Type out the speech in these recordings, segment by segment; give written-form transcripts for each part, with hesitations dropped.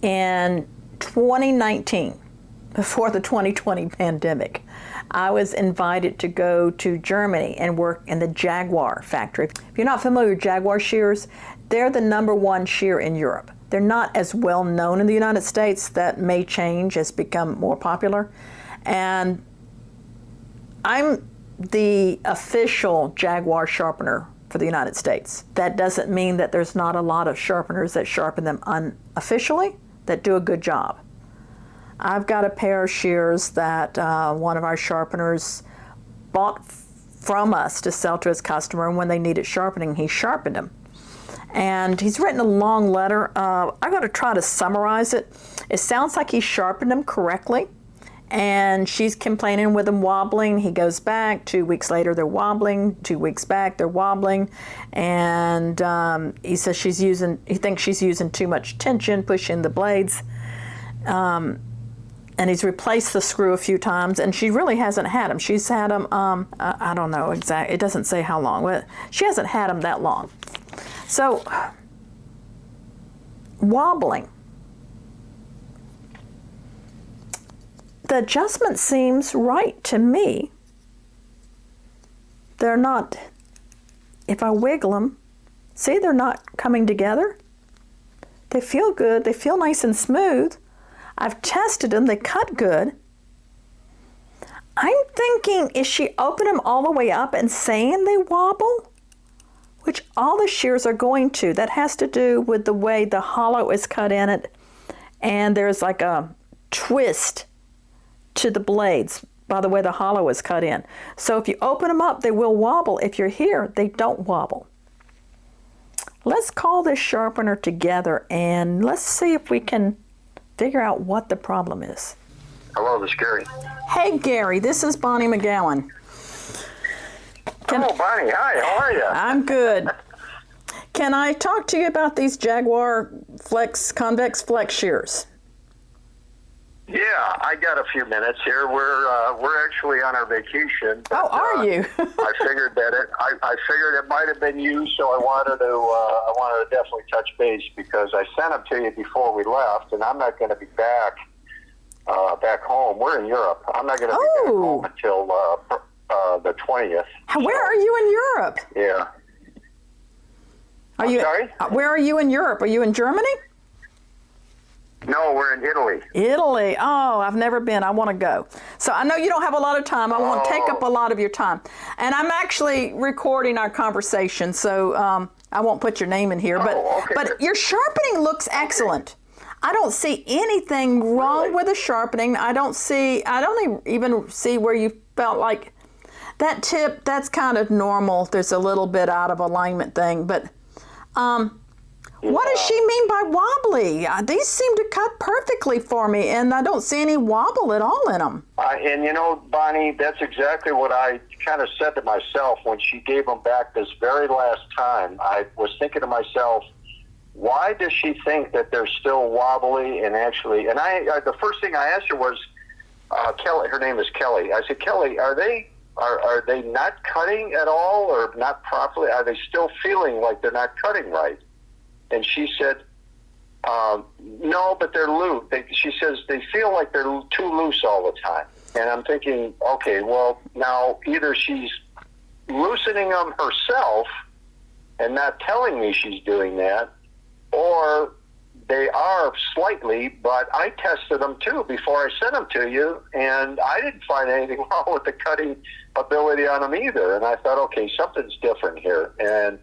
In 2019, before the 2020 pandemic, I was invited to go to Germany and work in the Jaguar factory. If you're not familiar with Jaguar Shears, they're the #1 shear in Europe. They're not as well known in the United States. That may change as become more popular. And I'm the official Jaguar sharpener for the United States. That doesn't mean that there's not a lot of sharpeners that sharpen them unofficially that do a good job. I've got a pair of shears that one of our sharpeners bought from us to sell to his customer, and when they needed sharpening, he sharpened them. And he's written a long letter. I'm going to try to summarize it. It sounds like he sharpened them correctly, and she's complaining with them wobbling. He goes back. 2 weeks later, they're wobbling. 2 weeks back, they're wobbling. And he says he thinks she's using too much tension, pushing the blades. And he's replaced the screw a few times, and she really hasn't had them. She's had them, I don't know exactly, it doesn't say how long, but she hasn't had them that long. So, wobbling. The adjustment seems right to me. They're not, if I wiggle them, see, they're not coming together. They feel good, they feel nice and smooth. I've tested them, they cut good. I'm thinking, is she opening them all the way up and saying they wobble? Which all the shears are going to. That has to do with the way the hollow is cut in it, and there's like a twist to the blades by the way the hollow is cut in. So if you open them up, they will wobble. If you're here, they don't wobble. Let's call this sharpener together and let's see if we can figure out what the problem is. Hello, this is Gary. Hey, Gary, this is Bonnie McGowan. Hello, Bonnie. Hi, how are you? I'm good. Can I talk to you about these Jaguar convex flex shears? Yeah, I got a few minutes here. We're actually on our vacation. But, oh, are you? I figured it might have been you, so I wanted to definitely touch base because I sent them to you before we left, and I'm not going to be back home. We're in Europe. I'm not going to be back home until the 20th. Where are you in Europe? Yeah. Sorry? Where are you in Europe? Are you in Germany? No, we're in Italy. Italy. Oh, I've never been. I want to go. So I know you don't have a lot of time. I won't take up a lot of your time. And I'm actually recording our conversation, so I won't put your name in here. But your sharpening looks excellent. I don't see anything wrong with the sharpening. I don't even see where you felt like that tip, that's kind of normal. There's a little bit out of alignment thing, but what does she mean by wobbly? These seem to cut perfectly for me, and I don't see any wobble at all in them. And you know, Bonnie, that's exactly what I kind of said to myself when she gave them back this very last time. I was thinking to myself, why does she think that they're still wobbly? And actually, and the first thing I asked her was, Kelly. Her name is Kelly. I said, Kelly, are they not cutting at all, or not properly? Are they still feeling like they're not cutting right? And she said, no, but they're loose. She says they feel like they're too loose all the time. And I'm thinking, okay, well, now either she's loosening them herself and not telling me she's doing that, or they are slightly, but I tested them too before I sent them to you, and I didn't find anything wrong with the cutting ability on them either. And I thought, okay, something's different here. And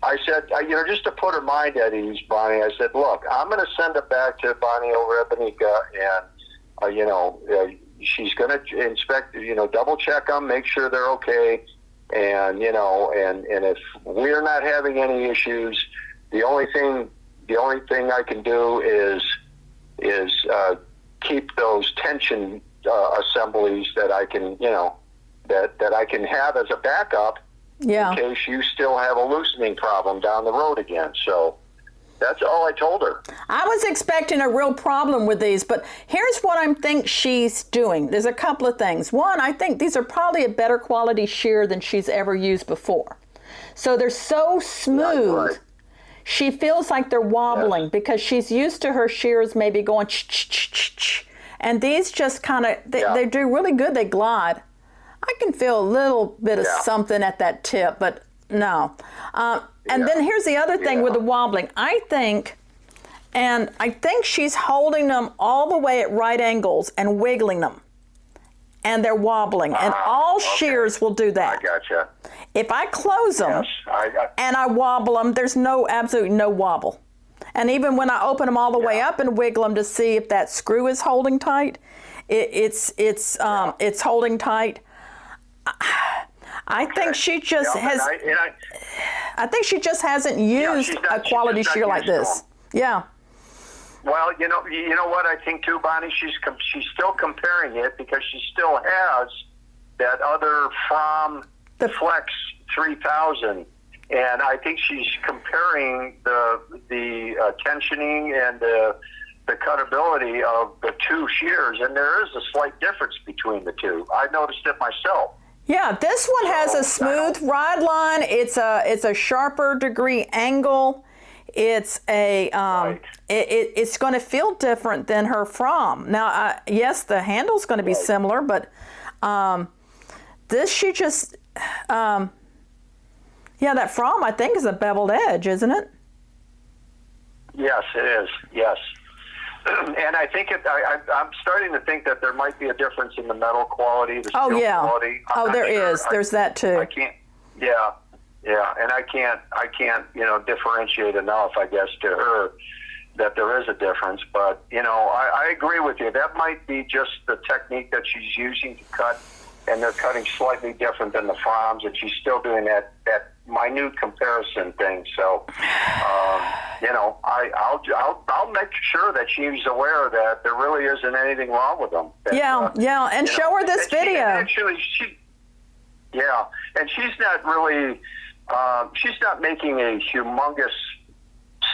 I said, just to put her mind at ease, Bonnie, I said, look, I'm going to send it back to Bonnie over at Bonika, and, she's going to inspect, double check them, make sure they're okay. And, and if we're not having any issues, the only thing I can do is keep those tension assemblies that I can, that I can have as a backup. Yeah. In case you still have a loosening problem down the road again. So that's all I told her. I was expecting a real problem with these, but here's what I think she's doing. There's a couple of things. One, I think these are probably a better quality shear than she's ever used before. So they're so smooth. Right. she feels like they're wobbling because she's used to her shears maybe going ch-ch-ch-ch-ch. And these just kind of, they do really good. They glide. I can feel a little bit of something at that tip, but no. And then here's the other thing with the wobbling. I think she's holding them all the way at right angles and wiggling them. And they're wobbling. And all shears will do that. I gotcha. If I close them and I wobble them, there's absolutely no wobble. And even when I open them all the way up and wiggle them to see if that screw is holding tight, it's holding tight. I think she just I think she just hasn't used a quality shear like this. Yeah. Well, you know what I think too, Bonnie. She's still comparing it because she still has that other from the Flex 3000. And I think she's comparing the tensioning and the cuttability of the two shears, and there is a slight difference between the two. I noticed it myself. Yeah, this one has a smooth ride line. It's a sharper degree angle. It's it's going to feel different than her from. Now, yes, the handle's going to be similar, but this she just. Yeah, that from, I think, is a beveled edge, isn't it? Yes, it is. Yes. And I think I'm starting to think that there might be a difference in the metal quality, the steel quality. There is. There's that too. I can't. Yeah, and I can't. Differentiate enough, I guess, to her that there is a difference. But I agree with you. That might be just the technique that she's using to cut, and they're cutting slightly different than the Froms, and she's still doing that minute comparison thing. So, I'll make sure that she's aware that there really isn't anything wrong with them. And show her this video. And she's not really, she's not making a humongous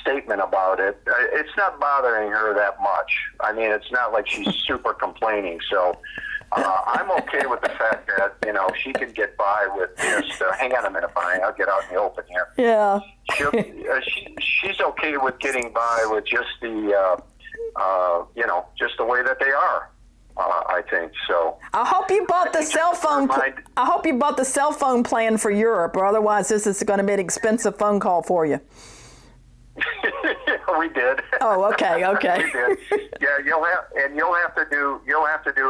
statement about it. It's not bothering her that much. I mean, it's not like she's super complaining. So, I'm okay with the fact that, she can get by with just, hang on a minute, Bonnie, I'll get out in the open here. Yeah. She's okay with getting by with just the, just the way that they are, I think. So I hope you bought the cell phone. I hope you bought the cell phone plan for Europe, or otherwise this is going to be an expensive phone call for you. We did. Oh, okay. We did. Yeah, you'll have to do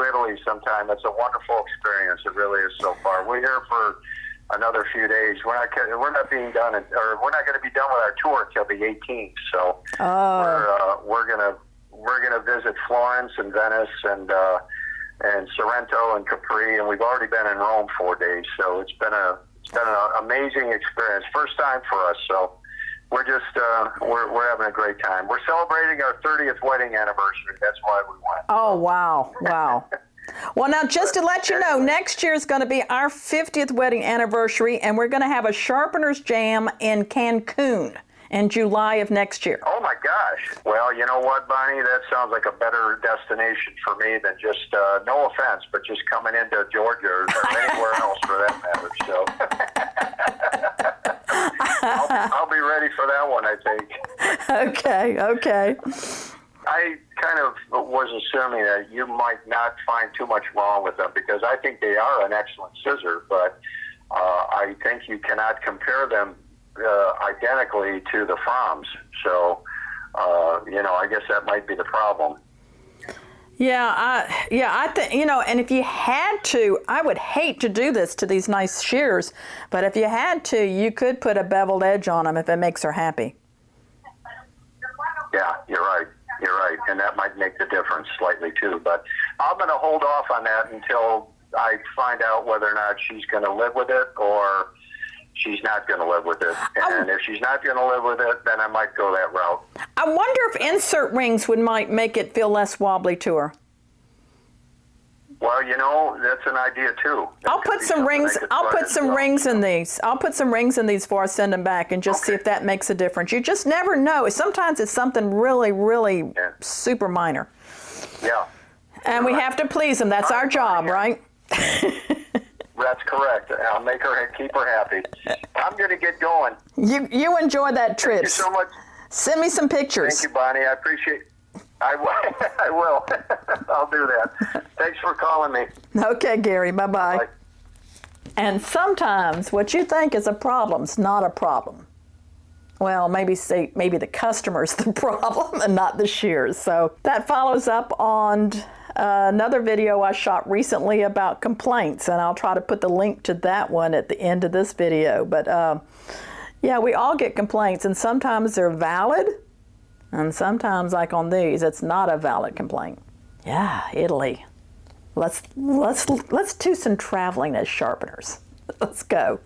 Italy sometime. It's a wonderful experience. It really is so far. We're here for another few days. We're not going to be done with our tour until the 18th. So we're gonna visit Florence and Venice and Sorrento and Capri, and we've already been in Rome 4 days. So it's been an amazing experience. First time for us. So. We're just we're having a great time. We're celebrating our 30th wedding anniversary. That's why we went. Oh, wow. Well, now, just to let you know, next year is going to be our 50th wedding anniversary, and we're going to have a Sharpener's Jam in Cancun in July of next year. Oh, my gosh. Well, you know what, Bonnie? That sounds like a better destination for me than just, no offense, but just coming into Georgia or anywhere else for that matter. So I'll be ready for that one, I think. Okay. I kind of was assuming that you might not find too much wrong with them because I think they are an excellent scissor, but I think you cannot compare them identically to the Froms. So, I guess that might be the problem. I think, and if you had to, I would hate to do this to these nice shears, but if you had to, you could put a beveled edge on them if it makes her happy. Yeah, you're right. And that might make the difference slightly too, but I'm going to hold off on that until I find out whether or not she's going to live with it or she's not going to live with it. And if she's not going to live with it, then I might go that route. I wonder if insert rings might make it feel less wobbly to her. Well, that's an idea too. I'll put some rings in these. I'll put some rings in these before I send them back and just see if that makes a difference. You just never know. Sometimes it's something really, really super minor. Yeah. And we have to please them. That's our job, right? That's correct. I'll make her keep her happy. I'm going to get going. You enjoy that trip. Thank you so much. Send me some pictures. Thank you, Bonnie. I appreciate it. I will. I'll do that. Thanks for calling me. Okay, Gary. Bye-bye. Bye. And sometimes what you think is a problem's not a problem. Well, maybe the customer's the problem and not the shears. So that follows up on another video I shot recently about complaints, and I'll try to put the link to that one at the end of this video. But yeah, we all get complaints, and sometimes they're valid, and sometimes, like on these, it's not a valid complaint. Yeah, Italy. Let's do some traveling as sharpeners. Let's go.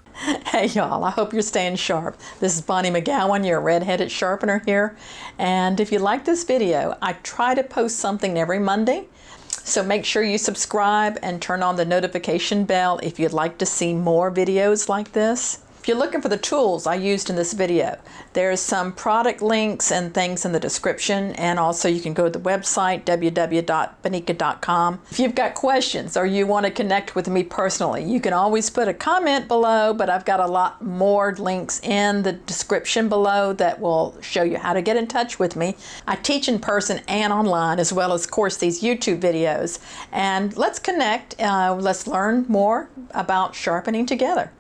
Hey y'all, I hope you're staying sharp. This is Bonnie McGowan, your red-headed sharpener here. And if you like this video, I try to post something every Monday. So make sure you subscribe and turn on the notification bell if you'd like to see more videos like this. If you're looking for the tools I used in this video, there's some product links and things in the description, and also you can go to the website www.bonika.com. If you've got questions or you want to connect with me personally, you can always put a comment below, but I've got a lot more links in the description below that will show you how to get in touch with me. I teach in person and online, as well as, of course, these YouTube videos. And let's connect, let's learn more about sharpening together.